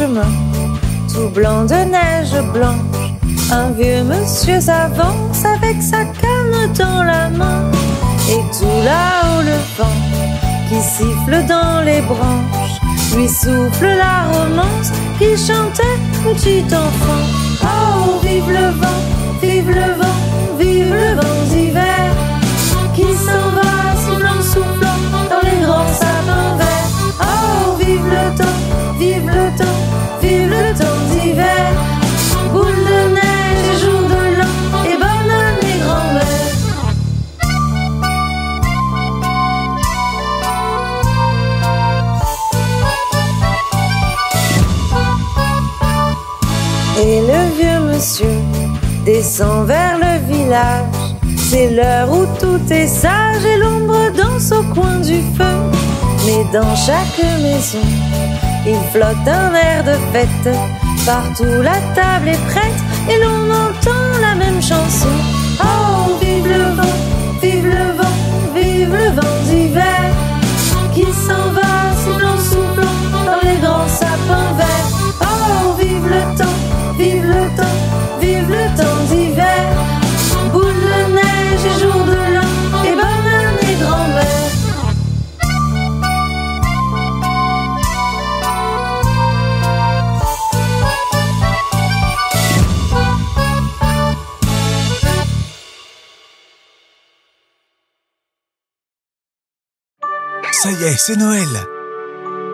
chemin, tout blanc de neige blanche. Un vieux monsieur s'avance avec sa canne dans la main. Et tout là-haut le vent qui siffle dans les branches lui souffle la romance qui chantait petit enfant. Oh, vive le vent, vive le vent, vive le vent d'hiver qui s'en va sifflant, soufflant dans les grands sapins verts. Oh, vive le temps, vive le temps, vive le temps d'hiver. Boule de neige et jour de l'an et bonne année grand-mère. Et le vieux monsieur descend vers le village. C'est l'heure où tout est sage et l'ombre danse au coin du feu. Mais dans chaque maison, il flotte un air de fête. Partout la table est prête et l'on entend la même chanson. Oh, vive le vent, vive le vent, vive le vent d'hiver qui s'en va sifflant, soufflant dans les grands sapins verts. Oh, vive le temps, vive le temps, vive le temps d'hiver. Boule de neige et jour de l'an et bonne année grand-mère. Ça y est, c'est Noël.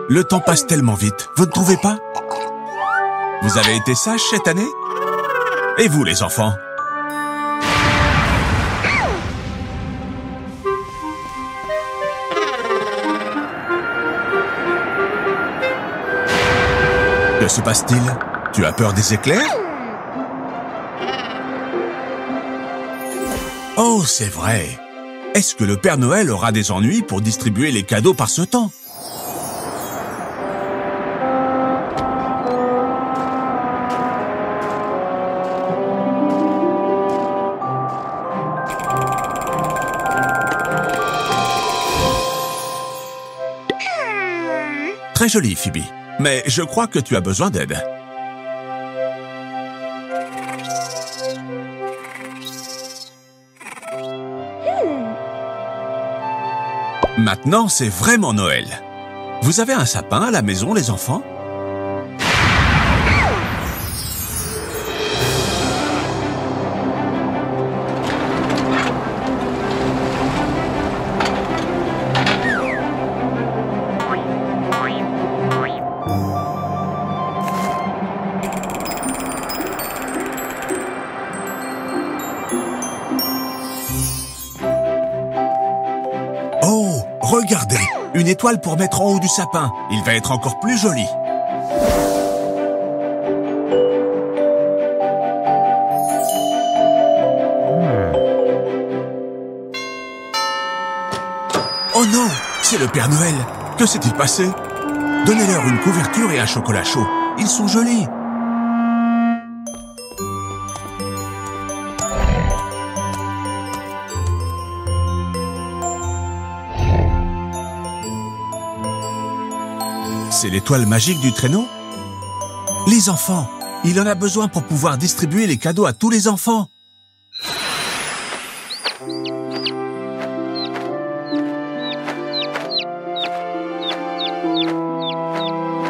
Le temps passe tellement vite, vous ne trouvez pas? Vous avez été sages cette année? Et vous, les enfants? Que se passe-t-il? Tu as peur des éclairs? Oh, c'est vrai. Est-ce que le Père Noël aura des ennuis pour distribuer les cadeaux par ce temps? Très joli, Phoebe. Mais je crois que tu as besoin d'aide. Maintenant, c'est vraiment Noël. Vous avez un sapin à la maison, les enfants? Regardez, une étoile pour mettre en haut du sapin. Il va être encore plus joli. Oh non, c'est le Père Noël. Que s'est-il passé? Donnez-leur une couverture et un chocolat chaud. Ils sont jolis. C'est l'étoile magique du traîneau? Les enfants, il en a besoin pour pouvoir distribuer les cadeaux à tous les enfants.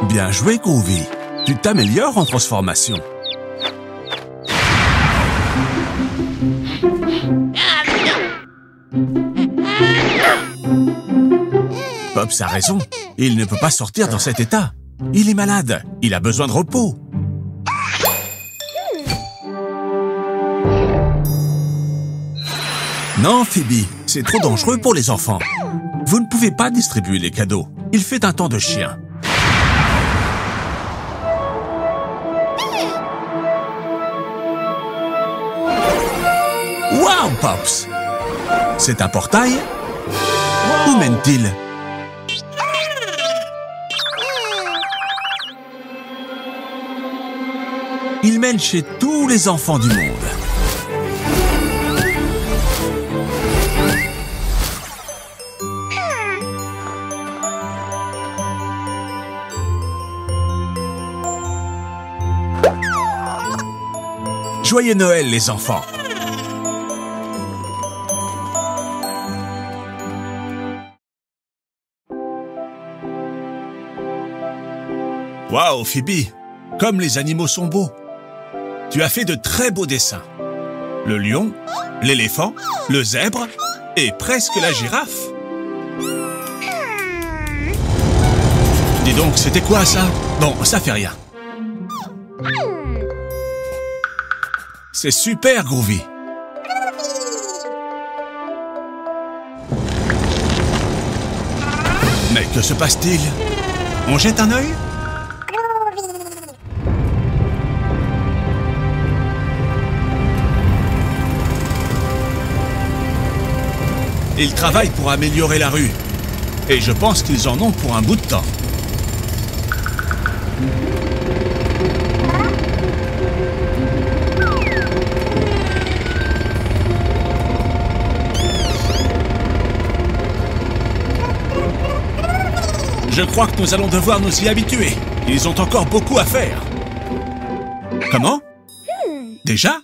Bien joué, Groovy. Tu t'améliores en transformation. Pops a raison. Il ne peut pas sortir dans cet état. Il est malade. Il a besoin de repos. Non, Phoebe, c'est trop dangereux pour les enfants. Vous ne pouvez pas distribuer les cadeaux. Il fait un temps de chien. Wow, Pops! C'est un portail? Où mène-t-il? Il mène chez tous les enfants du monde. Joyeux Noël, les enfants! Waouh, Phoebe! Comme les animaux sont beaux! Tu as fait de très beaux dessins. Le lion, l'éléphant, le zèbre et presque la girafe. Dis donc, c'était quoi ça? Bon, ça fait rien. C'est super, Groovy. Mais que se passe-t-il? On jette un œil? Ils travaillent pour améliorer la rue. Et je pense qu'ils en ont pour un bout de temps. Je crois que nous allons devoir nous y habituer. Ils ont encore beaucoup à faire. Comment? Déjà?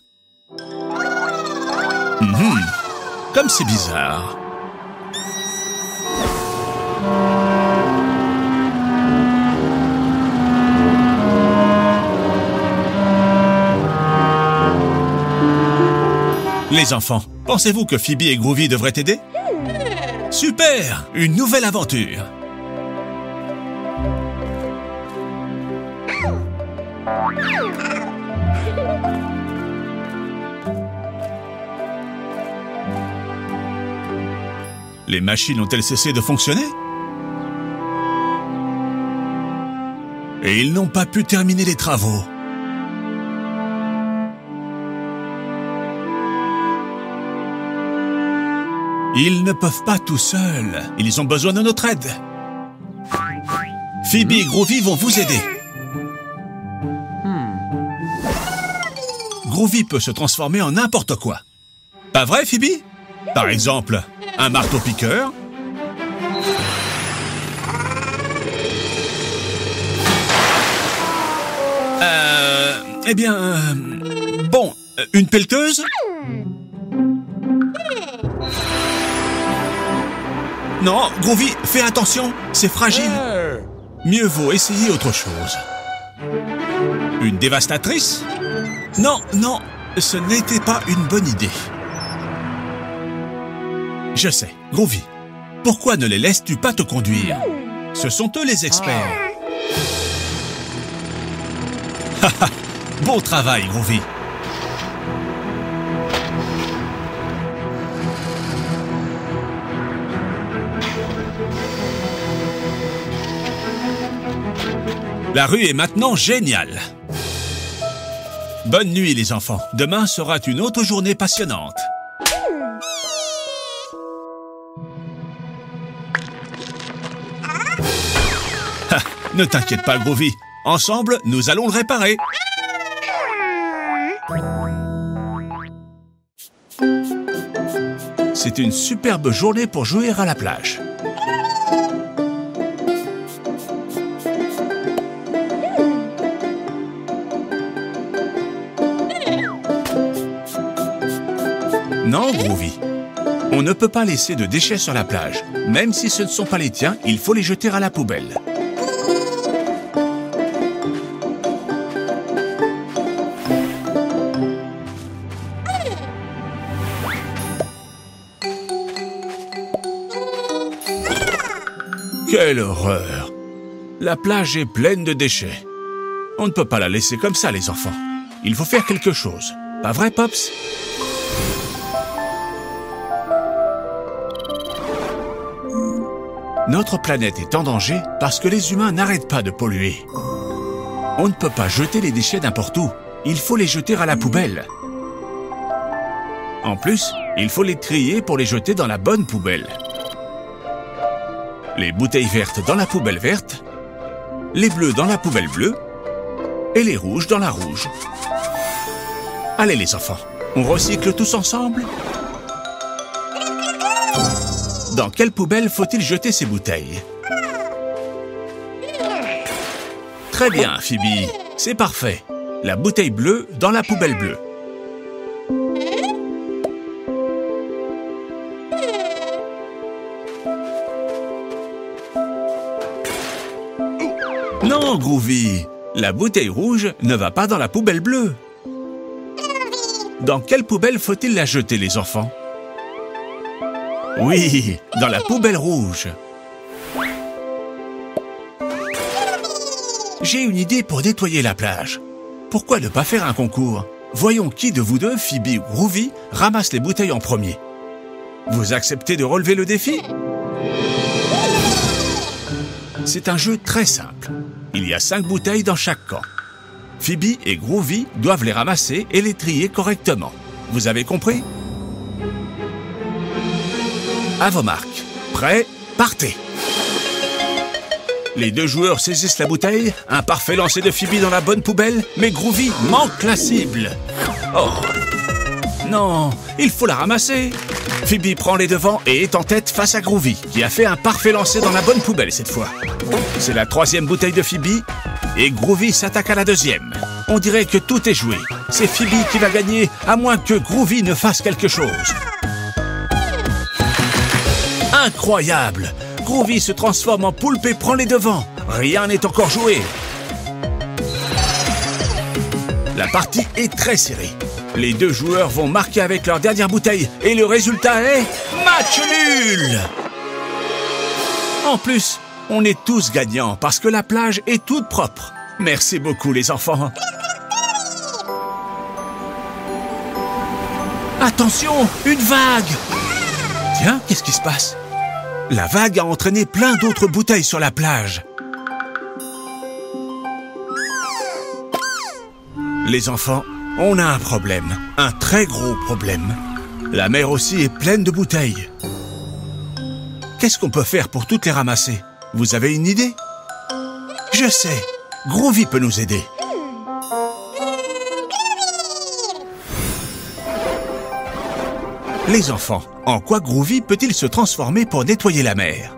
Comme c'est bizarre. Les enfants, pensez-vous que Phoebe et Groovy devraient t'aider? Super! Une nouvelle aventure! Les machines ont-elles cessé de fonctionner? Et ils n'ont pas pu terminer les travaux. Ils ne peuvent pas tout seuls. Ils ont besoin de notre aide. Phoebe et Groovy vont vous aider. Groovy peut se transformer en n'importe quoi. Pas vrai, Phoebe? Par exemple, un marteau-piqueur. Eh bien... bon, une pelleteuse? Non, Groovy, fais attention, c'est fragile. Mieux vaut essayer autre chose. Une dévastatrice? Non, non, ce n'était pas une bonne idée. Je sais, Groovy, pourquoi ne les laisses-tu pas te conduire? Ce sont eux les experts. Haha, bon travail, Groovy. La rue est maintenant géniale. Bonne nuit, les enfants. Demain sera une autre journée passionnante. Ha, ne t'inquiète pas, Groovy. Ensemble, nous allons le réparer. C'est une superbe journée pour jouer à la plage. Non, Groovy. On ne peut pas laisser de déchets sur la plage. Même si ce ne sont pas les tiens, il faut les jeter à la poubelle. Quelle horreur! La plage est pleine de déchets. On ne peut pas la laisser comme ça, les enfants. Il faut faire quelque chose. Pas vrai, Pops? Notre planète est en danger parce que les humains n'arrêtent pas de polluer. On ne peut pas jeter les déchets n'importe où. Il faut les jeter à la poubelle. En plus, il faut les trier pour les jeter dans la bonne poubelle. Les bouteilles vertes dans la poubelle verte, les bleus dans la poubelle bleue et les rouges dans la rouge. Allez les enfants, on recycle tous ensemble? Dans quelle poubelle faut-il jeter ces bouteilles? Très bien, Phoebe, c'est parfait. La bouteille bleue dans la poubelle bleue. Non, Groovy, la bouteille rouge ne va pas dans la poubelle bleue. Dans quelle poubelle faut-il la jeter, les enfants? Oui, dans la poubelle rouge. J'ai une idée pour nettoyer la plage. Pourquoi ne pas faire un concours? Voyons qui de vous deux, Phoebe ou Groovy, ramasse les bouteilles en premier. Vous acceptez de relever le défi? C'est un jeu très simple. Il y a 5 bouteilles dans chaque camp. Phoebe et Groovy doivent les ramasser et les trier correctement. Vous avez compris? À vos marques. Prêts? Partez! Les 2 joueurs saisissent la bouteille, un parfait lancer de Phoebe dans la bonne poubelle, mais Groovy manque la cible. Oh! Non, il faut la ramasser. Phoebe prend les devants et est en tête face à Groovy, qui a fait un parfait lancer dans la bonne poubelle cette fois. C'est la 3e bouteille de Phoebe, et Groovy s'attaque à la 2e. On dirait que tout est joué. C'est Phoebe qui va gagner, à moins que Groovy ne fasse quelque chose. Incroyable! Groovy se transforme en poulpe et prend les devants. Rien n'est encore joué. La partie est très serrée. Les 2 joueurs vont marquer avec leur dernière bouteille et le résultat est match nul. En plus, on est tous gagnants parce que la plage est toute propre. Merci beaucoup les enfants. Attention, une vague! Tiens, qu'est-ce qui se passe? La vague a entraîné plein d'autres bouteilles sur la plage. Les enfants, on a un problème, un très gros problème. La mer aussi est pleine de bouteilles. Qu'est-ce qu'on peut faire pour toutes les ramasser? Vous avez une idée? Je sais, Groovy peut nous aider. Les enfants, en quoi Groovy peut-il se transformer pour nettoyer la mer?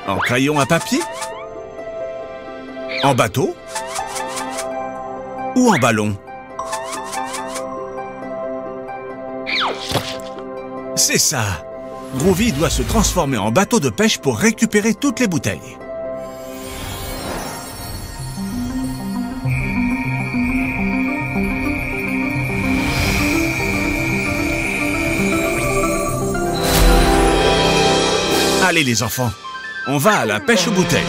En crayon à papier? En bateau? Ou en ballon? C'est ça! Groovy doit se transformer en bateau de pêche pour récupérer toutes les bouteilles. Allez les enfants, on va à la pêche aux bouteilles.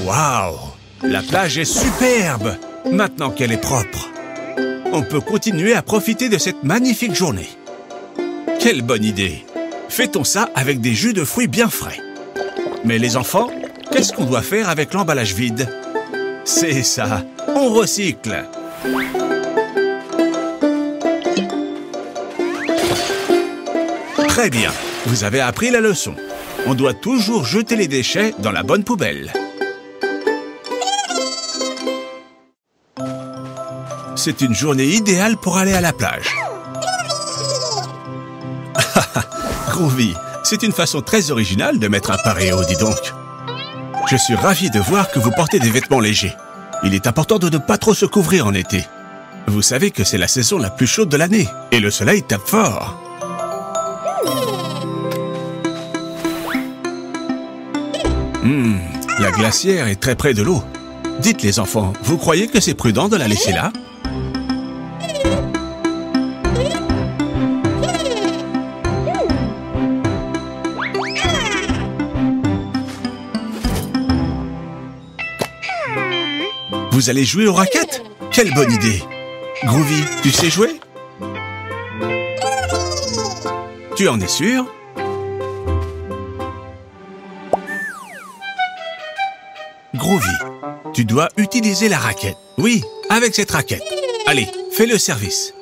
Waouh! La plage est superbe, maintenant qu'elle est propre. On peut continuer à profiter de cette magnifique journée. Quelle bonne idée! Fêtons ça avec des jus de fruits bien frais. Mais les enfants, qu'est-ce qu'on doit faire avec l'emballage vide? C'est ça, on recycle. Très bien, vous avez appris la leçon. On doit toujours jeter les déchets dans la bonne poubelle. C'est une journée idéale pour aller à la plage. Groovy, c'est une façon très originale de mettre un paréo, dis donc. Je suis ravi de voir que vous portez des vêtements légers. Il est important de ne pas trop se couvrir en été. Vous savez que c'est la saison la plus chaude de l'année et le soleil tape fort. La glacière est très près de l'eau. Dites les enfants, vous croyez que c'est prudent de la laisser là? Vous allez jouer aux raquettes? Quelle bonne idée! Groovy, tu sais jouer? Tu en es sûr? Groovy, tu dois utiliser la raquette. Oui, avec cette raquette. Allez, fais le service.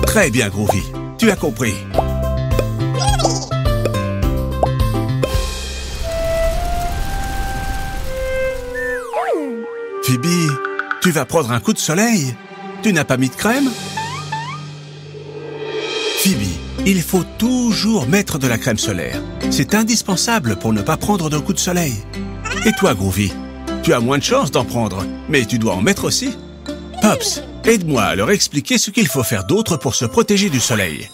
Très bien, Groovy. Tu as compris. Phoebe, tu vas prendre un coup de soleil? Tu n'as pas mis de crème? Phoebe, il faut toujours mettre de la crème solaire. C'est indispensable pour ne pas prendre de coups de soleil. Et toi, Groovy, tu as moins de chance d'en prendre, mais tu dois en mettre aussi. Pops, aide-moi à leur expliquer ce qu'il faut faire d'autre pour se protéger du soleil.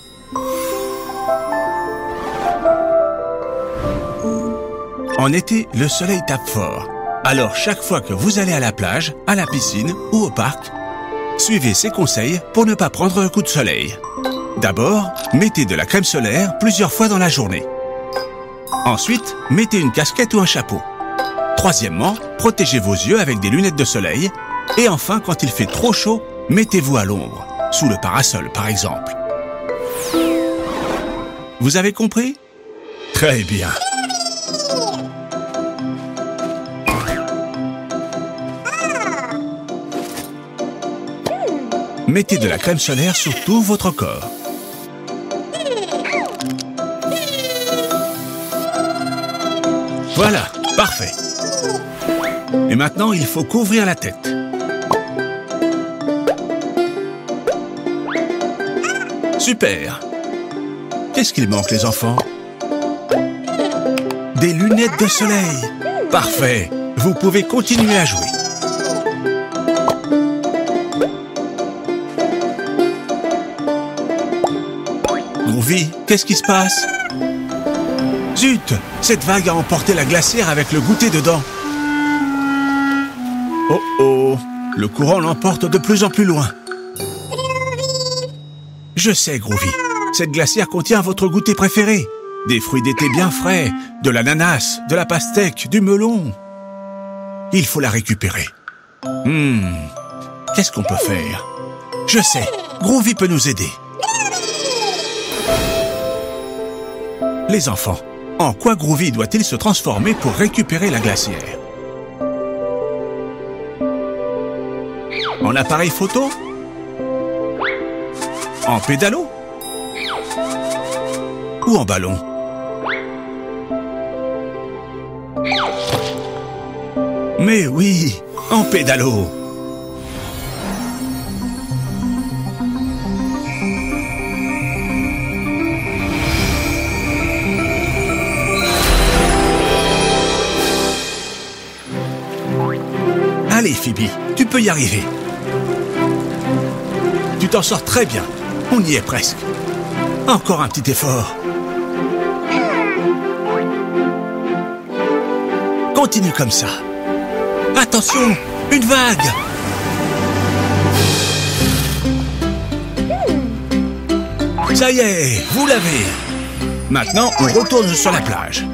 En été, le soleil tape fort. Alors, chaque fois que vous allez à la plage, à la piscine ou au parc, suivez ces conseils pour ne pas prendre un coup de soleil. D'abord, mettez de la crème solaire plusieurs fois dans la journée. Ensuite, mettez une casquette ou un chapeau. Troisièmement, protégez vos yeux avec des lunettes de soleil. Et enfin, quand il fait trop chaud, mettez-vous à l'ombre, sous le parasol par exemple. Vous avez compris? Très bien. Mettez de la crème solaire sur tout votre corps. Voilà, parfait. Et maintenant, il faut couvrir la tête. Super. Qu'est-ce qu'il manque, les enfants? Des lunettes de soleil. Parfait. Vous pouvez continuer à jouer. Groovy, qu'est-ce qui se passe? Zut! Cette vague a emporté la glacière avec le goûter dedans. Oh oh! Le courant l'emporte de plus en plus loin. Je sais, Groovy. Cette glacière contient votre goûter préféré. Des fruits d'été bien frais, de l'ananas, de la pastèque, du melon. Il faut la récupérer. Qu'est-ce qu'on peut faire? Je sais, Groovy peut nous aider. Les enfants, en quoi Groovy doit-il se transformer pour récupérer la glacière? En appareil photo? En pédalo? Ou en ballon? Mais oui, en pédalo! Allez, Phoebe, tu peux y arriver. Tu t'en sors très bien. On y est presque. Encore un petit effort. Continue comme ça. Attention, une vague. Ça y est, vous l'avez. Maintenant, on retourne sur la plage.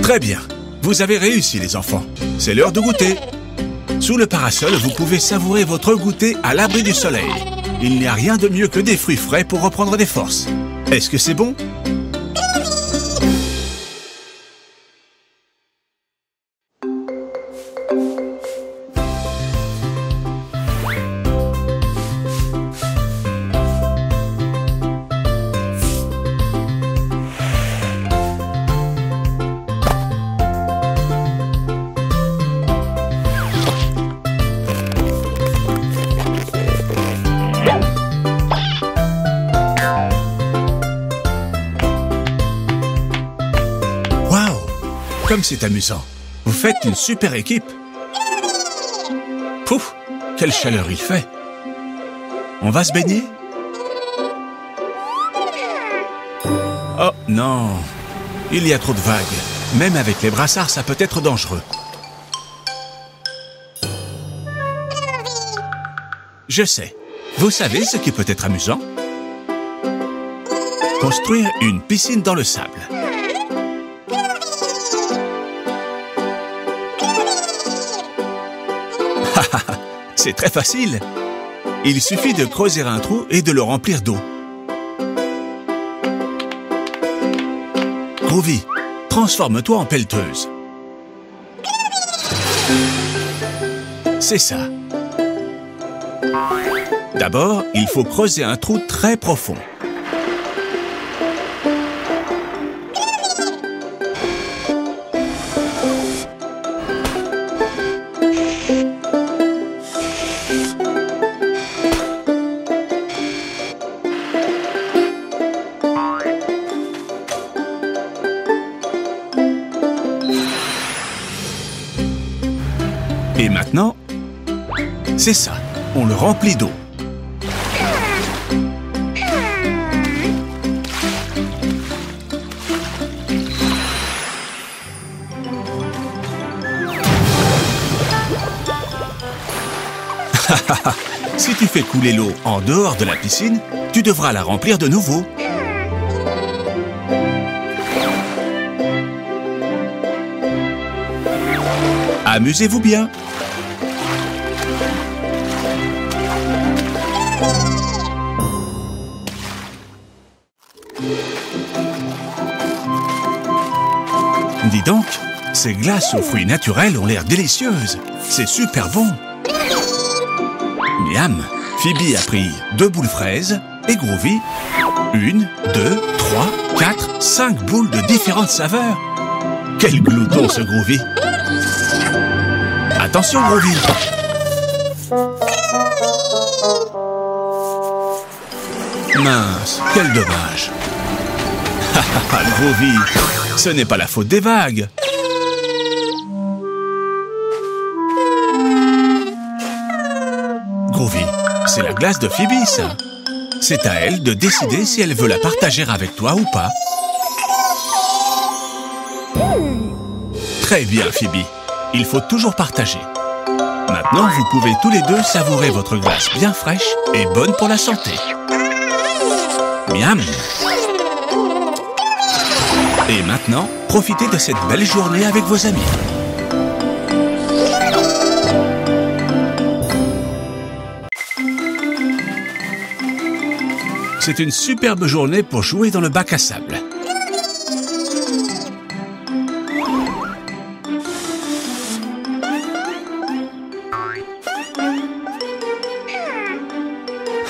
Très bien. Vous avez réussi, les enfants. C'est l'heure de goûter. Sous le parasol, vous pouvez savourer votre goûter à l'abri du soleil. Il n'y a rien de mieux que des fruits frais pour reprendre des forces. Est-ce que c'est bon? Comme c'est amusant. Vous faites une super équipe. Pouf, quelle chaleur il fait. On va se baigner? Oh non, il y a trop de vagues. Même avec les brassards, ça peut être dangereux. Je sais. Vous savez ce qui peut être amusant? Construire une piscine dans le sable. C'est très facile. Il suffit de creuser un trou et de le remplir d'eau. Groovy, transforme-toi en pelleteuse. C'est ça. D'abord, il faut creuser un trou très profond. Et maintenant, c'est ça, on le remplit d'eau. Si tu fais couler l'eau en dehors de la piscine, tu devras la remplir de nouveau. Amusez-vous bien. Dis donc, ces glaces aux fruits naturels ont l'air délicieuses. C'est super bon. Miam! Phoebe a pris 2 boules fraises et Groovy 1, 2, 3, 4, 5 boules de différentes saveurs. Quel glouton ce Groovy! Attention Groovy! Mince, quel dommage! Groovy, ce n'est pas la faute des vagues. Groovy, c'est la glace de Phoebe, ça. C'est à elle de décider si elle veut la partager avec toi ou pas. Très bien, Phoebe. Il faut toujours partager. Maintenant, vous pouvez tous les deux savourer votre glace bien fraîche et bonne pour la santé. Miam! Et maintenant, profitez de cette belle journée avec vos amis. C'est une superbe journée pour jouer dans le bac à sable.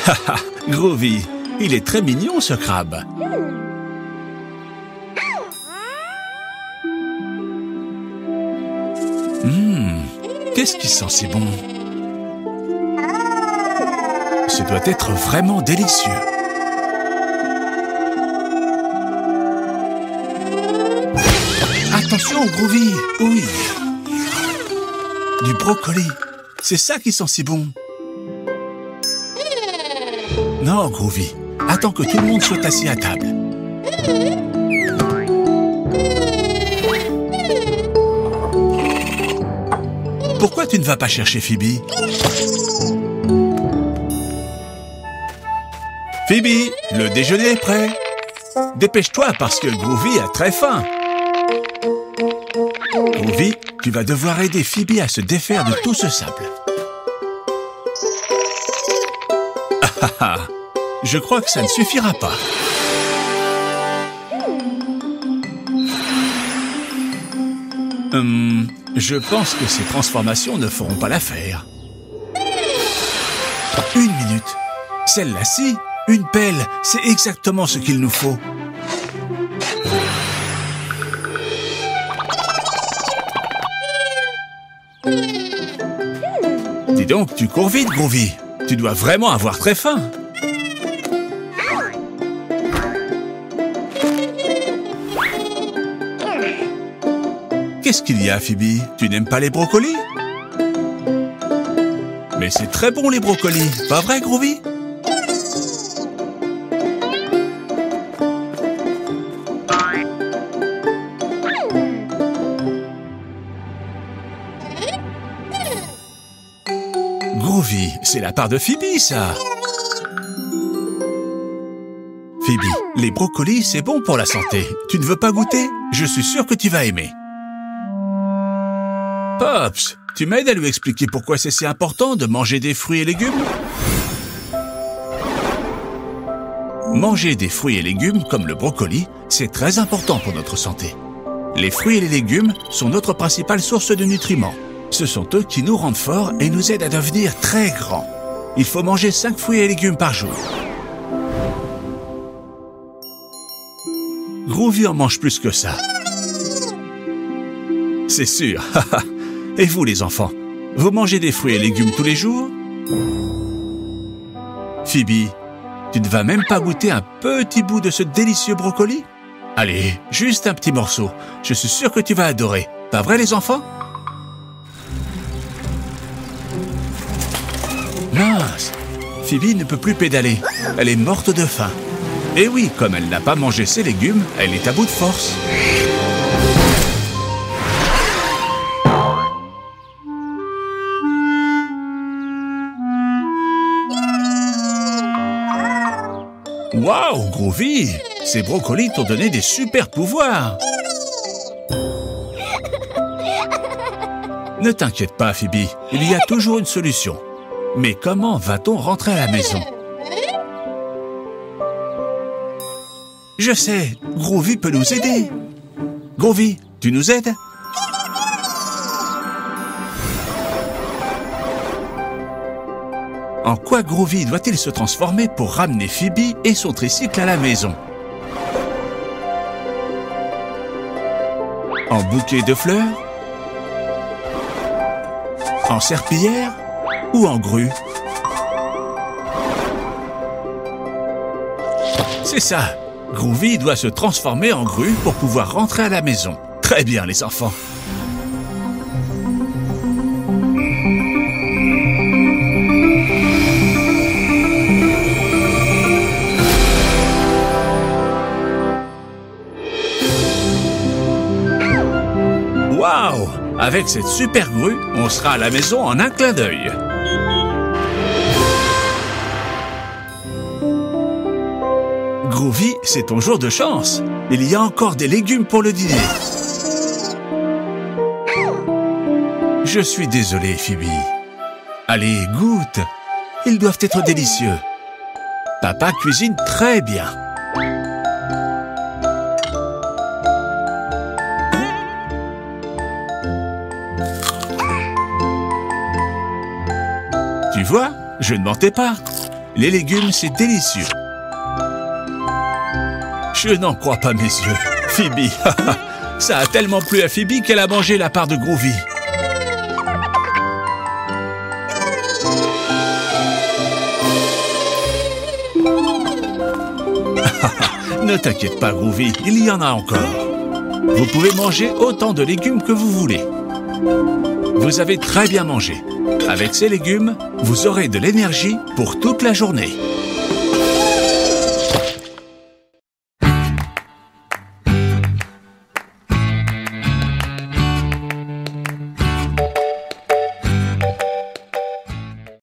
Haha, Groovy, il est très mignon ce crabe. Qu'est-ce qui sent si bon? Ce doit être vraiment délicieux. Attention, Groovy! Oui! Du brocoli! C'est ça qui sent si bon! Non, Groovy! Attends que tout le monde soit assis à table. Pourquoi tu ne vas pas chercher Phoebe? Phoebe, le déjeuner est prêt. Dépêche-toi parce que Groovy a très faim. Groovy, tu vas devoir aider Phoebe à se défaire de tout ce sable. Je crois que ça ne suffira pas. Je pense que ces transformations ne feront pas l'affaire. 1 minute. Celle-là-ci, une pelle, c'est exactement ce qu'il nous faut. Dis donc, tu cours vite, Groovy. Tu dois vraiment avoir très faim. Qu'est-ce qu'il y a, Phoebe? Tu n'aimes pas les brocolis? Mais c'est très bon, les brocolis. Pas vrai, Groovy? Groovy, c'est la part de Phoebe, ça. Phoebe, les brocolis, c'est bon pour la santé. Tu ne veux pas goûter? Je suis sûr que tu vas aimer. Pops, tu m'aides à lui expliquer pourquoi c'est si important de manger des fruits et légumes? Manger des fruits et légumes comme le brocoli, c'est très important pour notre santé. Les fruits et les légumes sont notre principale source de nutriments. Ce sont eux qui nous rendent forts et nous aident à devenir très grands. Il faut manger 5 fruits et légumes par jour. Groovy en mange plus que ça. C'est sûr. Et vous, les enfants, vous mangez des fruits et légumes tous les jours? Phoebe, tu ne vas même pas goûter un petit bout de ce délicieux brocoli? Allez, juste un petit morceau. Je suis sûr que tu vas adorer. Pas vrai, les enfants? Mince! Phoebe ne peut plus pédaler. Elle est morte de faim. Et oui, comme elle n'a pas mangé ses légumes, elle est à bout de force. Waouh, Groovy! Ces brocolis t'ont donné des super pouvoirs! Ne t'inquiète pas, Phoebe, il y a toujours une solution. Mais comment va-t-on rentrer à la maison? Je sais, Groovy peut nous aider. Groovy, tu nous aides? En quoi Groovy doit-il se transformer pour ramener Phoebe et son tricycle à la maison? En bouquet de fleurs? En serpillière? Ou en grue? C'est ça! Groovy doit se transformer en grue pour pouvoir rentrer à la maison. Très bien, les enfants! Waouh! Avec cette super grue, on sera à la maison en un clin d'œil. Groovy, c'est ton jour de chance. Il y a encore des légumes pour le dîner. Je suis désolé, Phoebe. Allez, goûte. Ils doivent être délicieux. Papa cuisine très bien. Tu vois, je ne mentais pas. Les légumes, c'est délicieux. Je n'en crois pas mes yeux. Phoebe, ça a tellement plu à Phoebe qu'elle a mangé la part de Groovy. Ne t'inquiète pas, Groovy, il y en a encore. Vous pouvez manger autant de légumes que vous voulez. Vous avez très bien mangé. Avec ces légumes, vous aurez de l'énergie pour toute la journée.